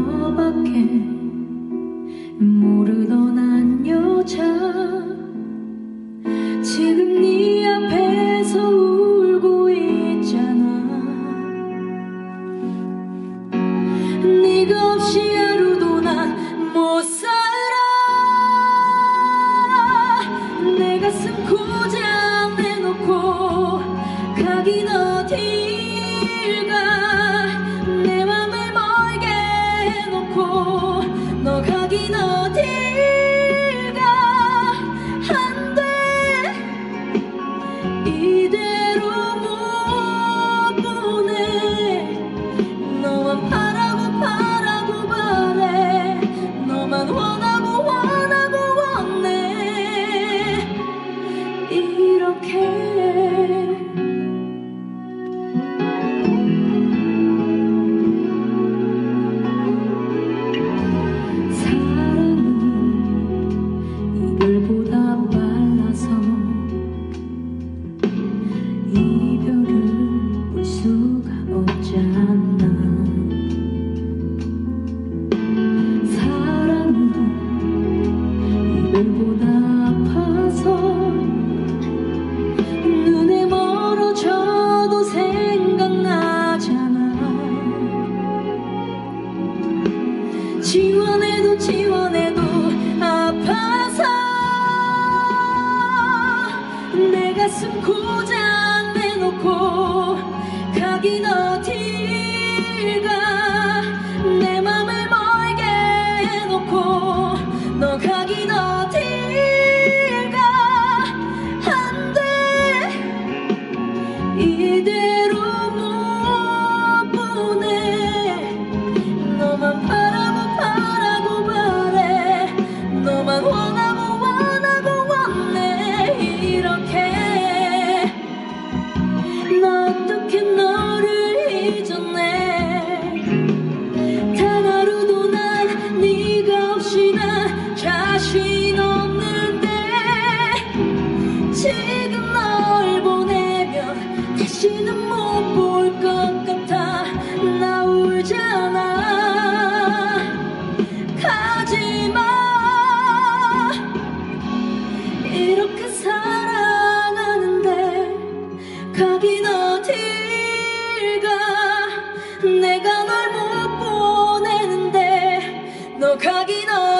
너밖에 모르던 한 여자 지금 네 앞에서 울고 있잖아. 네가 없이 하루도 난 못 살아. 내 가슴 고장 내놓고 가긴 어딜 가. 내 맘을 멀게 해놓고 너 가긴 어딜 가. 안 돼, 이대로 못 보내. 너만 바라고 바라고 바래. 너만 원하고 원하고 원해. 이렇게 이별보다 빨라서 이별을 볼 수가 없지 않나. 사랑은 이별보다 아파서 눈에 멀어져도 생각나잖아. 지원해도 지원해도 아파서 내 가슴 고장 내놓고 가긴 어딜 가. 내 맘을 멀게 해놓고 너 가긴 어딜 가. 안 돼, 이대로 못 보내. 너만 바라고 바라고 바래. 너만 원하고 원하고 원해. 이렇게 나 어떻게 너를 잊었네. 단 하루도 난 네가 없이 난 자신 없는데 지금 널 보내면 다시는 못 볼 것 같아. 나 울잖아. 가지마. 이렇게 사랑하는데 가긴 어딜 가. 내가 널 못 보내는데 너 가긴 어딜